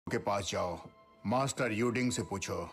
के पास जाओ, मास्टर यूडिंग से पूछो।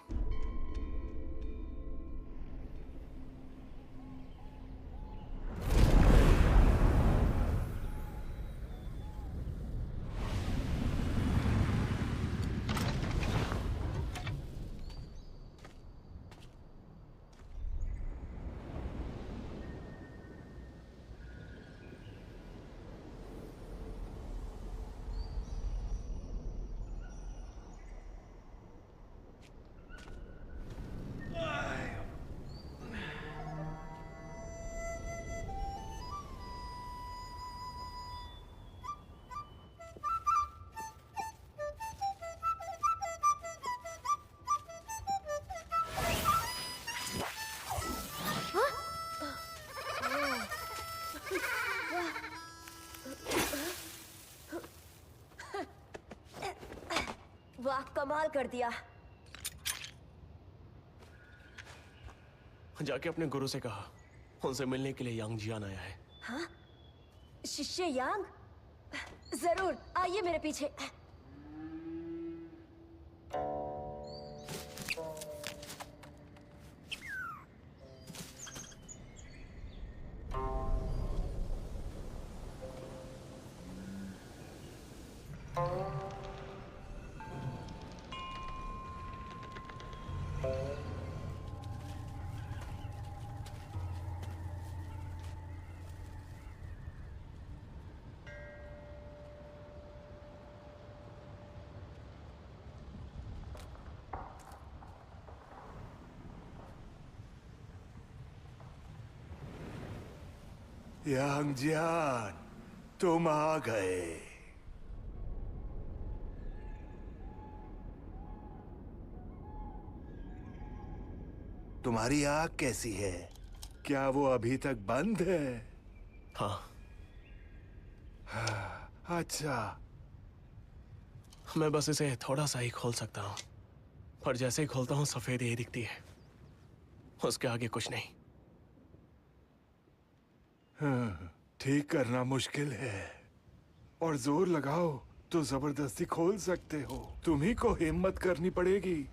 वाह, कमाल कर दिया। जाके अपने गुरु से कहा, उनसे मिलने के लिए यांग जियान आया है। हाँ? शिष्य यांग? जरूर, आइए मेरे पीछे। यांग जियान, तुम आ गए। तुम्हारी आंख कैसी है? क्या वो अभी तक बंद है? हाँ। अच्छा, मैं बस इसे थोड़ा सा ही खोल सकता हूँ, पर जैसे ही खोलता हूँ सफेद ही दिखती है, उसके आगे कुछ नहीं। ठीक करना मुश्किल है, और जोर लगाओ तो जबरदस्ती खोल सकते हो। तुम्ही को हिम्मत करनी पड़ेगी,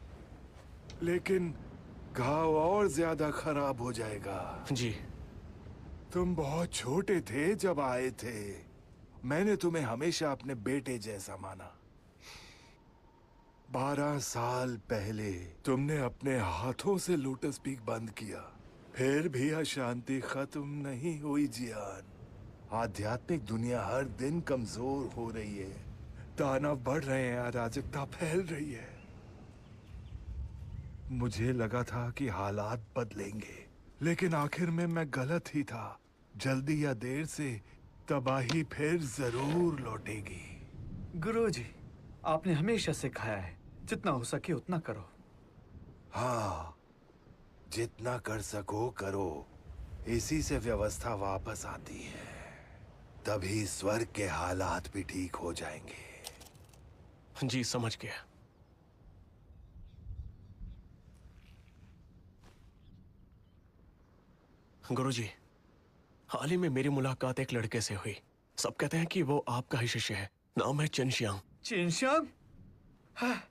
लेकिन घाव और ज्यादा खराब हो जाएगा। जी। तुम बहुत छोटे थे जब आए थे। मैंने तुम्हें हमेशा अपने बेटे जैसा माना। 12 साल पहले तुमने अपने हाथों से लोटस पीक बंद किया, फिर भी अशांति खत्म नहीं हुई जियान। आध्यात्मिक दुनिया हर दिन कमजोर हो रही है, दानव बढ़ रहे हैं, अराजकता फैल रही है। मुझे लगा था कि हालात बदलेंगे, लेकिन आखिर में मैं गलत ही था। जल्दी या देर से तबाही फिर जरूर लौटेगी। गुरुजी, आपने हमेशा सिखाया है, जितना हो सके उतना करो। हाँ, जितना कर सको करो। इसी से व्यवस्था वापस आती है, तभी स्वर्ग के हालात भी ठीक हो जाएंगे। जी, समझ गया। गुरुजी, हाल ही में मेरी मुलाकात एक लड़के से हुई। सब कहते हैं कि वो आपका ही शिष्य है। नाम है चेनशियांग। चेनशियांग? हाँ,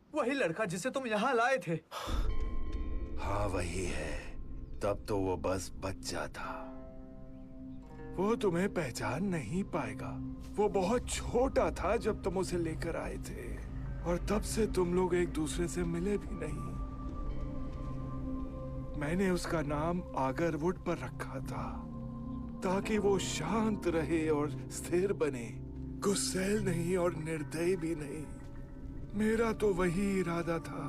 वही लड़का जिसे तुम यहाँ लाए थे। हाँ, वही है। तब तो वो बस बच्चा था। वो तुम्हें पहचान नहीं पाएगा। वो बहुत छोटा था जब तुम उसे लेकर आए थे, और तब से तुम लोग एक दूसरे से मिले भी नहीं। मैंने उसका नाम आगरवुड पर रखा था, ताकि वो शांत रहे और स्थिर बने, गुस्सैल नहीं और निर्दयी भी नहीं। मेरा तो वही इरादा था।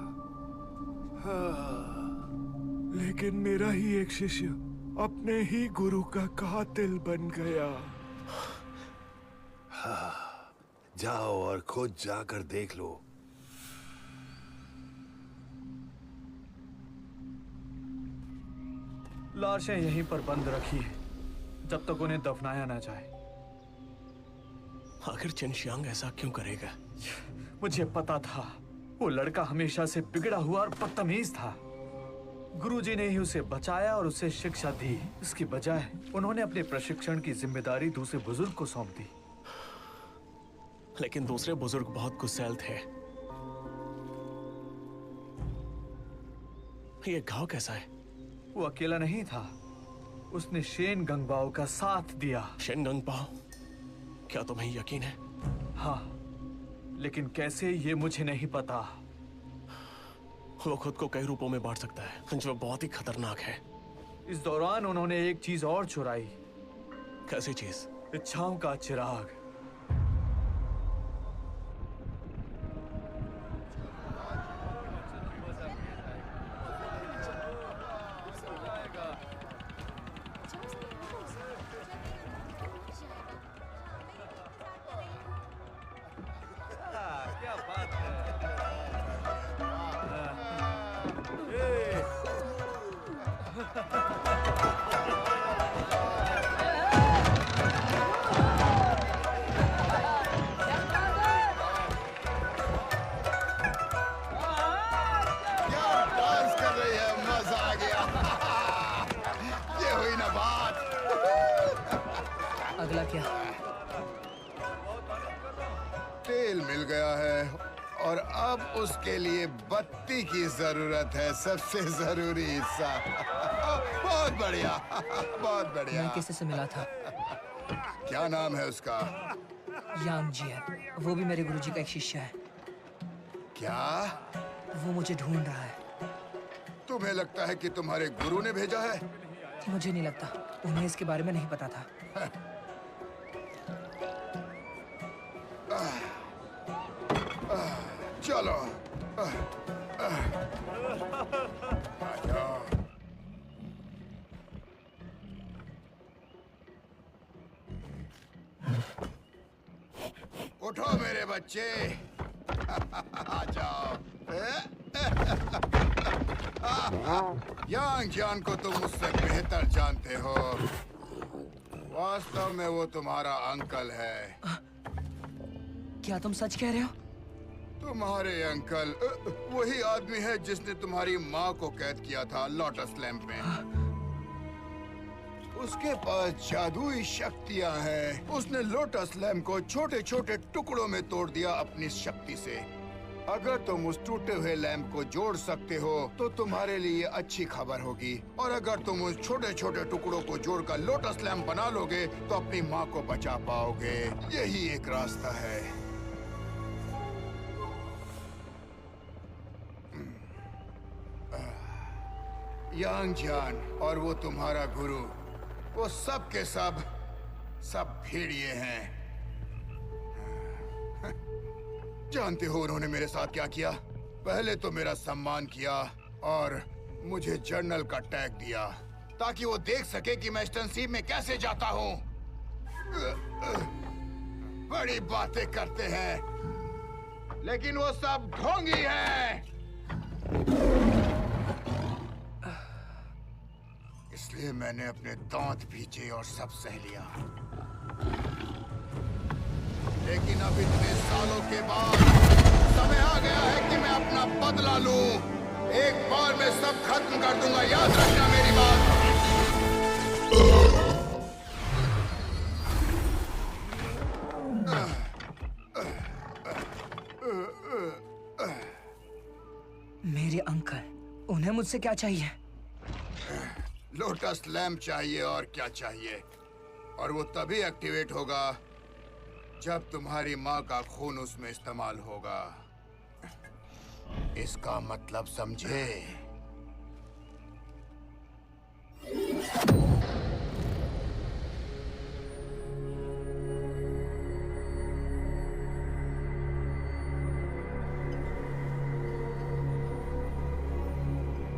हाँ, लेकिन मेरा ही एक शिष्य अपने ही गुरु का कातिल बन गया। हाँ, जाओ और खुद जाकर देख लो। लाशें यहीं पर बंद रखी है, जब तक उन्हें दफनाया ना जाए। आखिर चेनशियांग ऐसा क्यों करेगा? मुझे पता था, वो लड़का हमेशा से बिगड़ा हुआ और बदतमीज था। गुरुजी ने ही उसे बचाया और उसे शिक्षा दी। इसकी बजाय उन्होंने अपने प्रशिक्षण की जिम्मेदारी दूसरे बुजुर्ग को सौंप दी। लेकिन दूसरे बुजुर्ग बहुत गुस्सैल थे। ये घाव कैसा है? वो अकेला नहीं था, उसने शेन गंगबाओ का साथ दिया। शेन गंगबाओ? क्या तुम्हें यकीन है? हाँ, लेकिन कैसे ये मुझे नहीं पता। वो खुद को कई रूपों में बांट सकता है, जो बहुत ही खतरनाक है। इस दौरान उन्होंने एक चीज और चुराई। कैसी चीज? इच्छाओं का चिराग। अगला क्या? तेल मिल गया है और अब उसके लिए बत्ती की जरूरत है, सबसे जरूरी हिस्सा। बहुत बढ़िया, बहुत बढ़िया। मैं किसी से मिला था, क्या नाम है उसका? यांग जियन। वो भी मेरे गुरुजी का एक शिष्य है। क्या? वो मुझे ढूंढ रहा है। तुम्हें लगता है कि तुम्हारे गुरु ने भेजा है? मुझे नहीं लगता, उन्हें इसके बारे में नहीं पता था। चलो उठो मेरे बच्चे, आ जाओ। यांग जियान को तुम मुझसे बेहतर जानते हो। वास्तव में वो तुम्हारा अंकल है। क्या तुम सच कह रहे हो? तुम्हारे अंकल वही आदमी है जिसने तुम्हारी माँ को कैद किया था लोटस लैंप में। उसके पास जादुई शक्तियां हैं। उसने लोटस लैंप को छोटे छोटे टुकड़ों में तोड़ दिया अपनी शक्ति से। अगर तुम उस टूटे हुए लैंप को जोड़ सकते हो तो तुम्हारे लिए अच्छी खबर होगी, और अगर तुम उस छोटे छोटे टुकड़ों को जोड़कर लोटस लैंप बना लोगे तो अपनी माँ को बचा पाओगे। यही एक रास्ता है। यांग जियान और वो तुम्हारा गुरु, वो सब के सब भेड़िए हैं। जानते हो उन्होंने मेरे साथ क्या किया? पहले तो मेरा सम्मान किया और मुझे जर्नल का टैग दिया ताकि वो देख सके कि मैं स्टनसीब में कैसे जाता हूँ। बड़ी बातें करते हैं, लेकिन वो सब ढोंगी हैं। इसलिए मैंने अपने दांत भींचे और सब सह लिया। लेकिन अब इतने सालों के बाद समय आ गया है कि मैं अपना बदला लूं। एक बार में सब खत्म कर दूंगा, याद रखना मेरी बात। मेरे अंकल, उन्हें मुझसे क्या चाहिए? लोटस लैंप चाहिए, और क्या चाहिए? और वो तभी एक्टिवेट होगा जब तुम्हारी माँ का खून उसमें इस्तेमाल होगा। इसका मतलब समझे?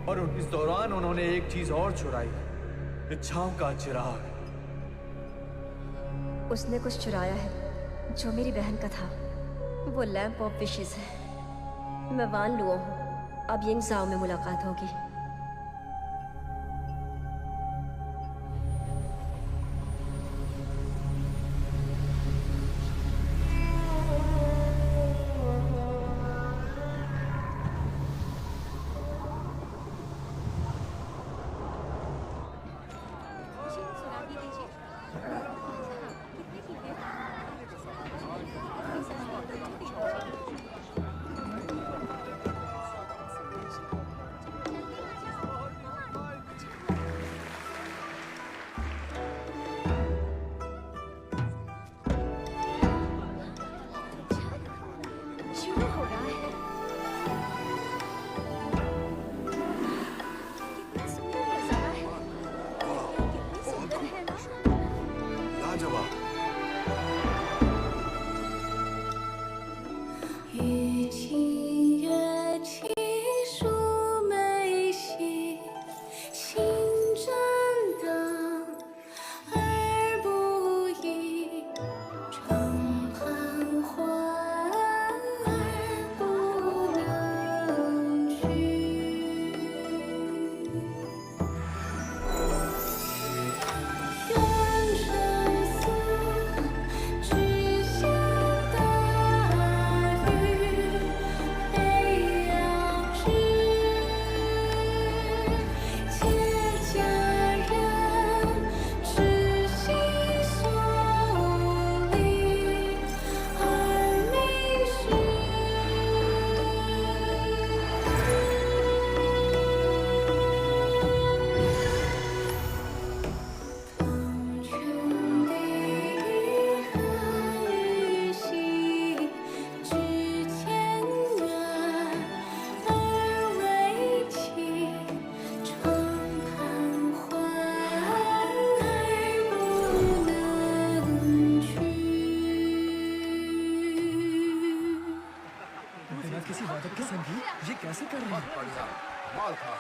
और इस दौरान उन्होंने एक चीज और चुराई, इच्छाओं का चिराग। उसने कुछ चुराया है जो मेरी बहन का था। वो लैंप ऑफ विशेस है। मैं वान लुओ हूँ। अब यिंग ज़ाओ में मुलाकात होगी। किसी वादक के संगीत ये कैसे कर रहे हैं? बढ़िया माल था।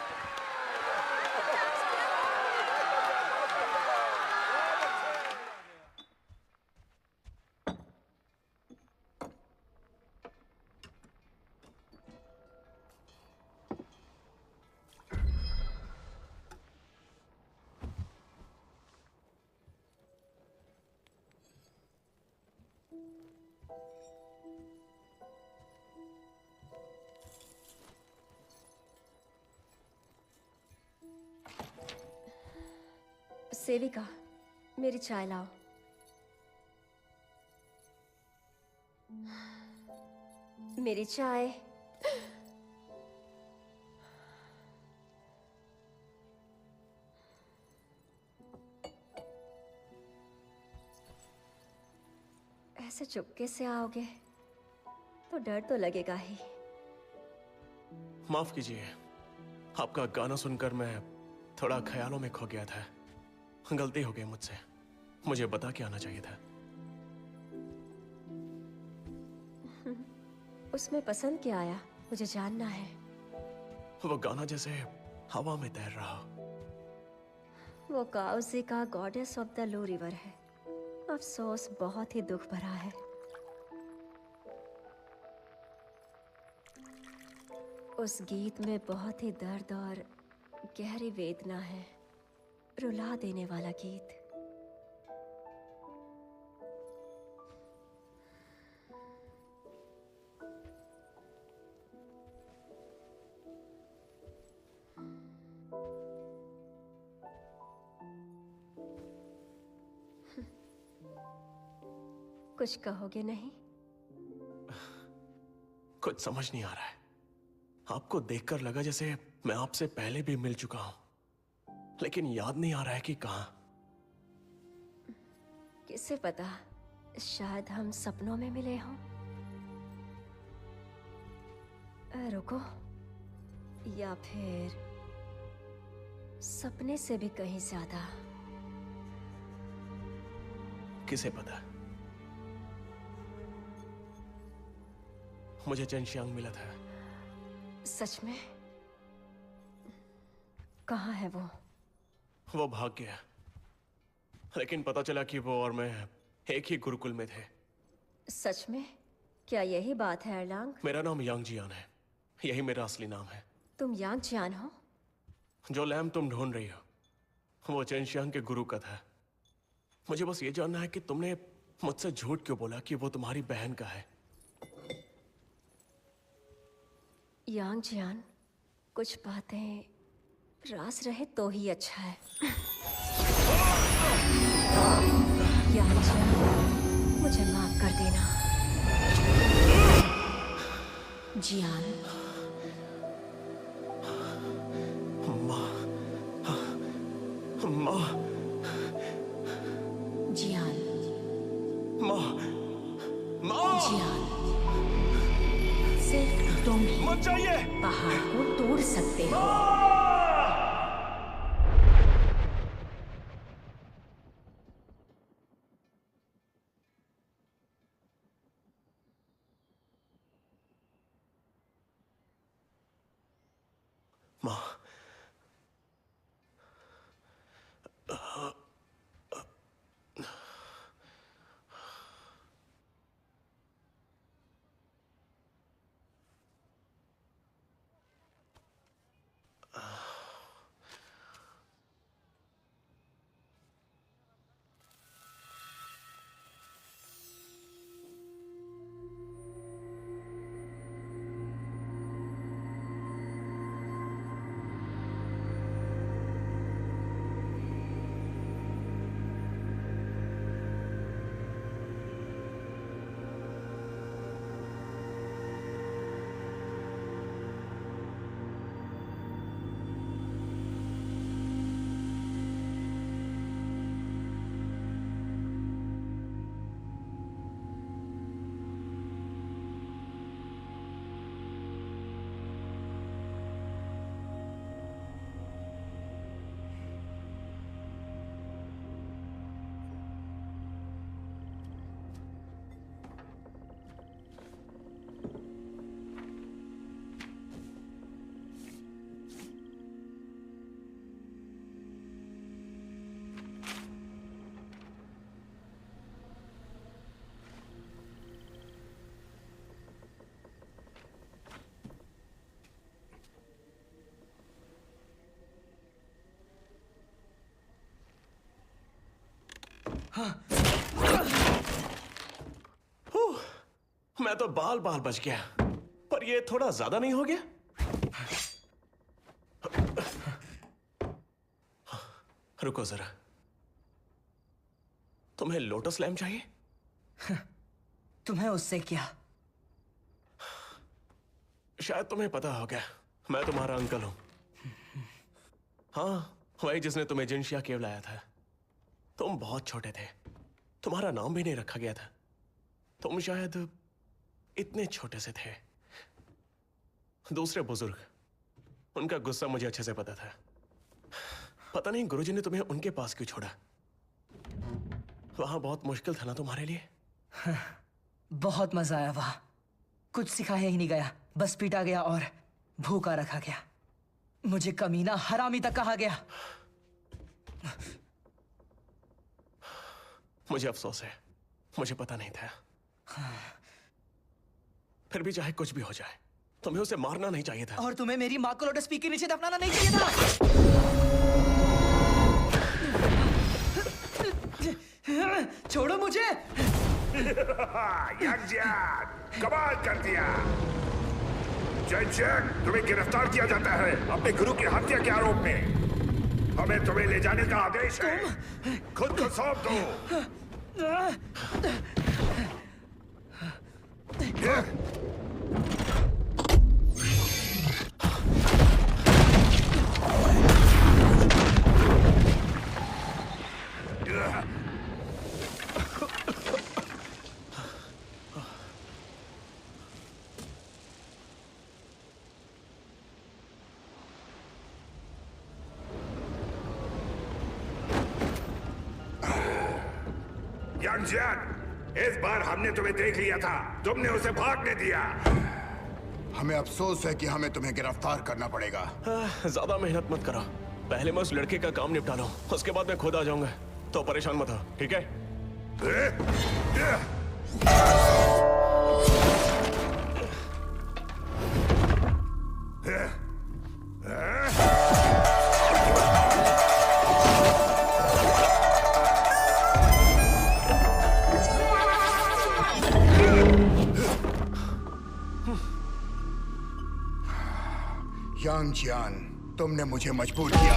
सेविका, मेरी चाय लाओ। मेरी चाय। ऐसे चुपके से आओगे तो डर तो लगेगा ही। माफ कीजिए, आपका गाना सुनकर मैं थोड़ा ख्यालों में खो गया था। गलती हो गई मुझसे, मुझे बता के आना चाहिए था। उसमें पसंद क्या आया, मुझे जानना है। वो गाना जैसे हवा में तैर रहा। वो काउजी का goddess of the low river है। अफसोस बहुत ही दुख भरा है। उस गीत में बहुत ही दर्द और गहरी वेदना है। रुला देने वाला गीत। कुछ कहोगे नहीं? कुछ समझ नहीं आ रहा है। आपको देखकर लगा जैसे मैं आपसे पहले भी मिल चुका हूं, लेकिन याद नहीं आ रहा है कि कहां। किसे पता, शायद हम सपनों में मिले हों। रुको, या फिर सपने से भी कहीं ज्यादा। किसे पता। मुझे चेंशियांग मिला था। सच में? कहाँ है वो? वो भाग गया, लेकिन पता चला कि वो और मैं एक ही गुरुकुल में थे। सच में? क्या यही बात है एरलांग? मेरा नाम यांग जियान है, यही मेरा असली नाम है। तुम यांग जियान हो? जो लैम्प तुम ढूंढ रही हो वो चेंशियांग के गुरु का था। मुझे बस ये जानना है कि तुमने मुझसे झूठ क्यों बोला कि वो तुम्हारी बहन का है। यांग जियान, कुछ बातें राज रहे तो ही अच्छा है। यांग जियान, मुझे माफ कर देना। जियान, माँ, माँ, जियान, माँ, माँ, जियान, सिर्फ तुम ही मत जाइए। पहाड़ को तोड़ सकते हो। माँ, मैं तो बाल बाल बच गया, पर ये थोड़ा ज्यादा नहीं हो गया? रुको जरा, तुम्हें लोटस लैम्प चाहिए? तुम्हें उससे क्या? शायद तुम्हें पता होगा, मैं तुम्हारा अंकल हूं। हाँ, वही जिसने तुम्हें जिनशिया केव लाया था। तुम बहुत छोटे थे, तुम्हारा नाम भी नहीं रखा गया था। तुम शायद इतने छोटे से थे। दूसरे बुजुर्ग, उनका गुस्सा मुझे अच्छे से पता था। पता नहीं गुरुजी ने तुम्हें उनके पास क्यों छोड़ा। वहां बहुत मुश्किल था ना तुम्हारे लिए? बहुत मजा आया वहां। कुछ सिखाया ही नहीं गया, बस पीटा गया और भूखा रखा गया। मुझे कमीना हरामी तक कहा गया। मुझे अफसोस है, मुझे पता नहीं था। फिर भी चाहे कुछ भी हो जाए, तुम्हें उसे मारना नहीं चाहिए था। और तुम्हें मेरी माँ को लोटस पीक के नीचे दफनाना नहीं चाहिए था। छोड़ो मुझे। यांगजियान, कमाल कर दिया। चेंशियांग, तुम्हें गिरफ्तार किया जाता है अपने गुरु की हत्या के आरोप में। हमें तुम्हें ले जाने का आदेश है। खुद को सौंप दो। यांगजियान, इस बार हमने तुम्हें देख लिया था, तुमने उसे भागने दिया। हमें अफसोस है कि हमें तुम्हें गिरफ्तार करना पड़ेगा। ज्यादा मेहनत मत करो, पहले मैं उस लड़के का काम निपटा लूं, उसके बाद मैं खुद आ जाऊंगा। तो परेशान मत हो, ठीक है? यांगजियान, तुमने मुझे मजबूर किया।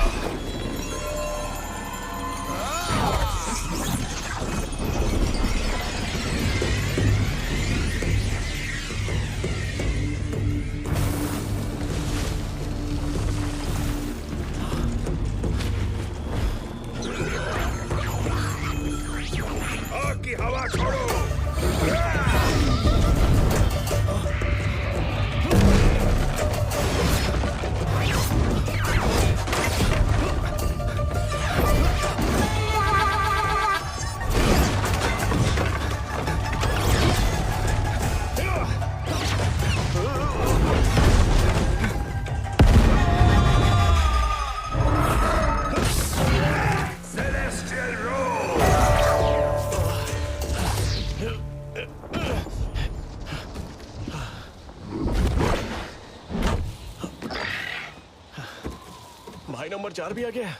आग की हवा छोड़ो। Celestial Roar! भाई नंबर 4 भी आ गया।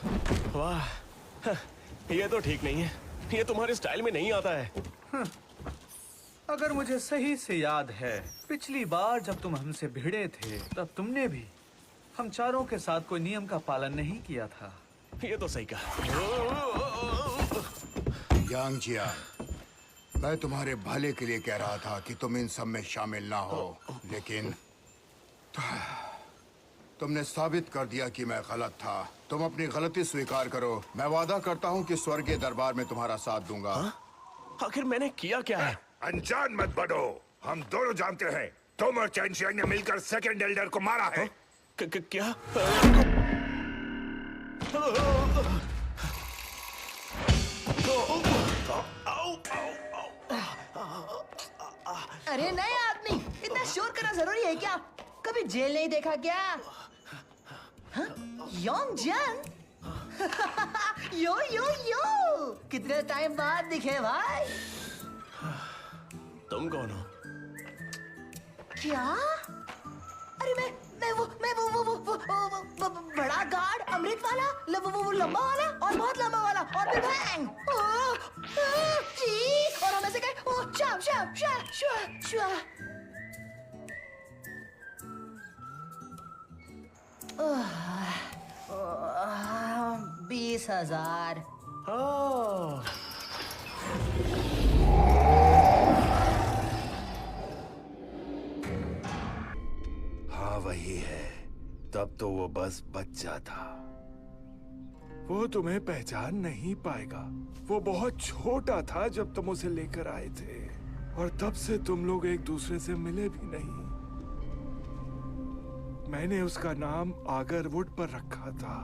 वाह, ये तो ठीक नहीं है, ये तुम्हारे स्टाइल में नहीं आता है। अगर मुझे सही से याद है, पिछली बार जब तुम हमसे भिड़े थे, तब तुमने भी हम चारों के साथ कोई नियम का पालन नहीं किया था। ये तो सही कहा। यांगजियान, मैं तुम्हारे भले के लिए कह रहा था कि तुम इन सब में शामिल ना हो, लेकिन तुमने साबित कर दिया कि मैं गलत था। तुम अपनी गलती स्वीकार करो। मैं वादा करता हूँ कि स्वर्गीय दरबार में तुम्हारा साथ दूंगा। आखिर मैंने किया क्या है? अनजान मत बनो। हम दोनों जानते हैं तुम और चेंशियांग ने मिलकर सेकंड एल्डर को मारा है। क्या? अरे नए आदमी, इतना शोर करना जरूरी है क्या? कभी जेल नहीं देखा क्या? यांगजियान? यो यो यो, कितने टाइम बाद दिखे भाई। तुम कौन हो? क्या? अरे मैं वो बड़ा गार्ड, अमृत वाला, वो लंबा वाला और बहुत लंबा वाला और भी बैंग। जी, औरों में से गए। ओ शाम शाम शाम शाम शाम। 20,000। हाँ। हाँ वही है। तब तो वो बस बच्चा था। वो तुम्हें पहचान नहीं पाएगा। वो बहुत छोटा था जब तुम उसे लेकर आए थे, और तब से तुम लोग एक दूसरे से मिले भी नहीं। मैंने उसका नाम आगर वुड पर रखा था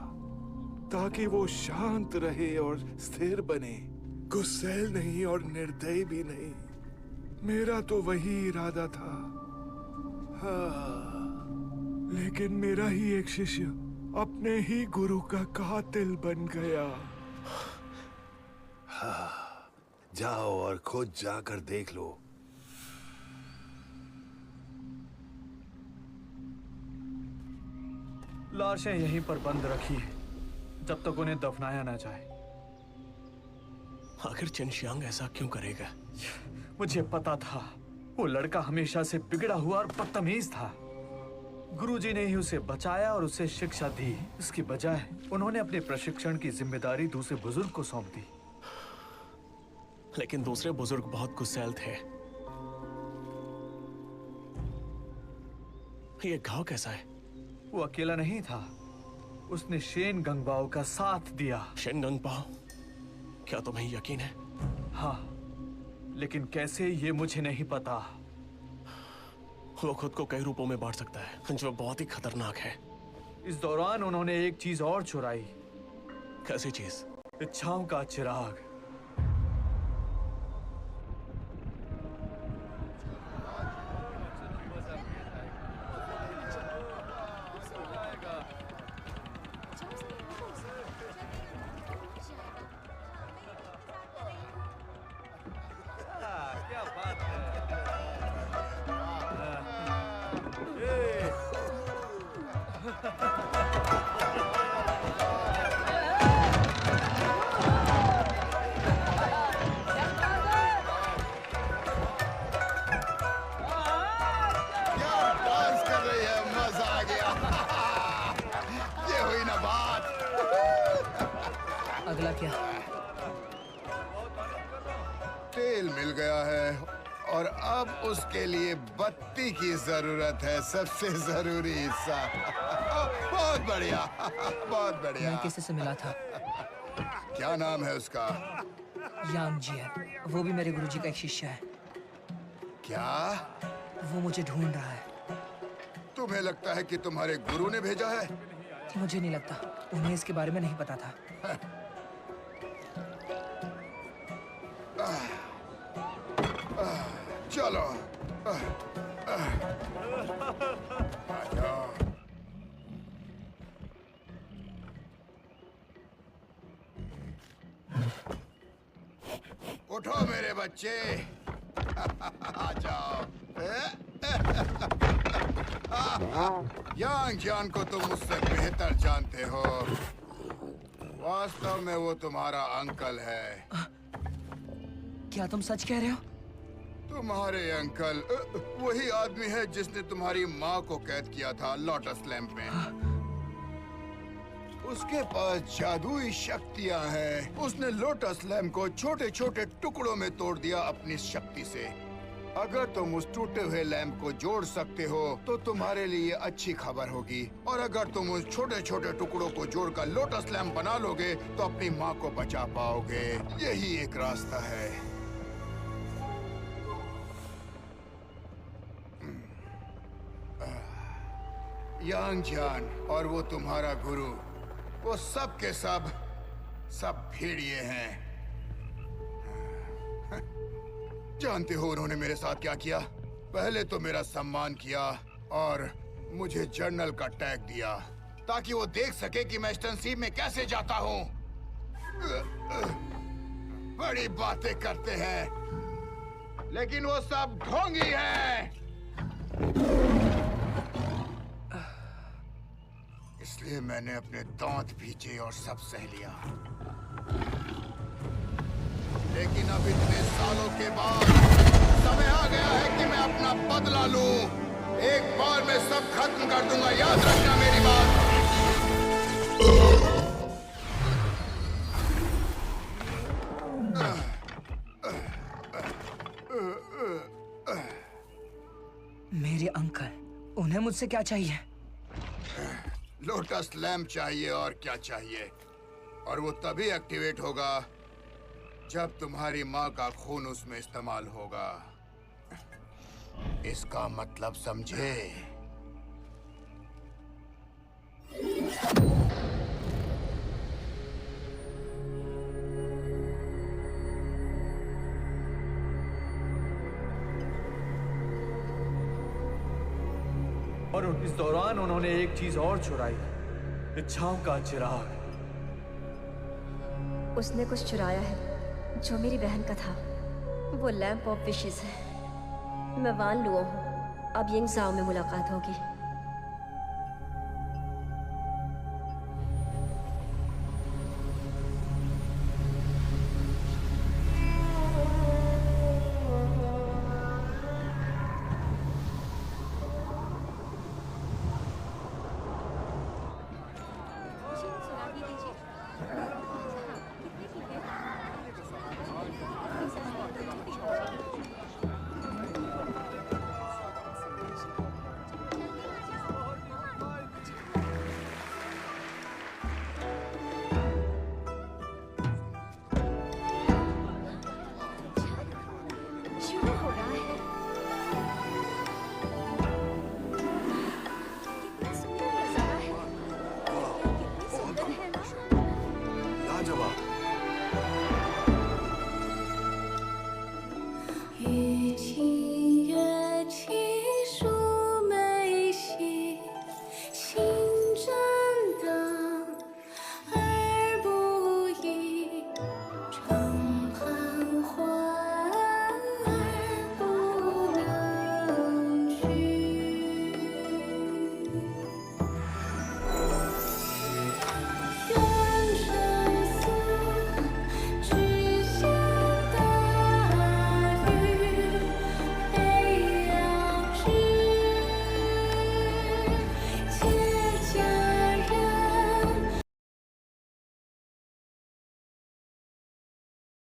ताकि वो शांत रहे और स्थिर बने, गुस्सैल नहीं और निर्दयी भी नहीं। मेरा तो वही इरादा था। हाँ, लेकिन मेरा ही एक शिष्य अपने ही गुरु का कातिल बन गया। हाँ, जाओ और खुद जाकर देख लो। लाशें यहीं पर बंद रखी है जब तक उन्हें दफनाया ना जाए। आखिर चिनशियांग ऐसा क्यों करेगा? मुझे पता था वो लड़का हमेशा से बिगड़ा हुआ और बदतमीज था। गुरुजी ने ही उसे बचाया और उसे शिक्षा दी। इसकी बजाय उन्होंने अपने प्रशिक्षण की जिम्मेदारी दूसरे बुजुर्ग को सौंप दी। लेकिन दूसरे बुजुर्ग बहुत गुस्सैल थे। ये घाव कैसा है? वो अकेला नहीं था, उसने शेन गंगबाओ का साथ दिया। शेन गंगबाओ? क्या तुम्हें यकीन है? हाँ, लेकिन कैसे ये मुझे नहीं पता। वो खुद को कई रूपों में बांट सकता है, जो बहुत ही खतरनाक है। इस दौरान उन्होंने एक चीज और चुराई। कैसी चीज? इच्छाओं का चिराग। अगला क्या? तेल मिल गया है और अब उसके लिए बत्ती की जरूरत है। सबसे जरूरी हिस्सा। बहुत बढ़िया, बहुत बढ़िया। मैं किसी से मिला था। क्या नाम है उसका? यांग जियन। वो भी मेरे गुरुजी का एक शिष्य है। क्या? वो मुझे ढूंढ रहा है। तुम्हें लगता है कि तुम्हारे गुरु ने भेजा है? मुझे नहीं लगता। उन्हें इसके बारे में नहीं पता था। चलो उठो मेरे बच्चे। आ जाओ। यांग जियान को तुम मुझसे बेहतर जानते हो। वास्तव में वो तुम्हारा अंकल है। क्या तुम सच कह रहे हो? तुम्हारे अंकल वही आदमी है जिसने तुम्हारी माँ को कैद किया था लोटस लैंप में। उसके पास जादुई शक्तियां हैं। उसने लोटस लैंप को छोटे छोटे टुकड़ों में तोड़ दिया अपनी शक्ति से। अगर तुम उस टूटे हुए लैंप को जोड़ सकते हो तो तुम्हारे लिए अच्छी खबर होगी, और अगर तुम उस छोटे छोटे टुकड़ों को जोड़कर लोटस लैंप बना लोगे तो अपनी माँ को बचा पाओगे। यही एक रास्ता है। यांग जियान और वो तुम्हारा गुरु, वो सब के सब भेड़िए हैं। जानते हो उन्होंने मेरे साथ क्या किया? पहले तो मेरा सम्मान किया और मुझे जर्नल का टैग दिया ताकि वो देख सके कि मैं स्टनसीब में कैसे जाता हूँ। बड़ी बातें करते हैं, लेकिन वो सब ढोंगी है। इसलिए मैंने अपने दांत भींचे और सब सह लिया। लेकिन अब इतने सालों के बाद समय आ गया है कि मैं अपना बदला लूं। एक बार मैं सब खत्म कर दूंगा, याद रखना मेरी बात। मेरे अंकल, उन्हें मुझसे क्या चाहिए? लोटस लैम्प चाहिए, और क्या चाहिए? और वो तभी एक्टिवेट होगा जब तुम्हारी माँ का खून उसमें इस्तेमाल होगा। इसका मतलब समझे? और इस दौरान उन्होंने एक चीज और चुराई, इच्छाओं का चिराग। उसने कुछ चुराया है जो मेरी बहन का था। वो लैम्प ऑफ विशेस है। मैं वान लुओ हूँ। अब यिंग ज़ाओ में मुलाकात होगी।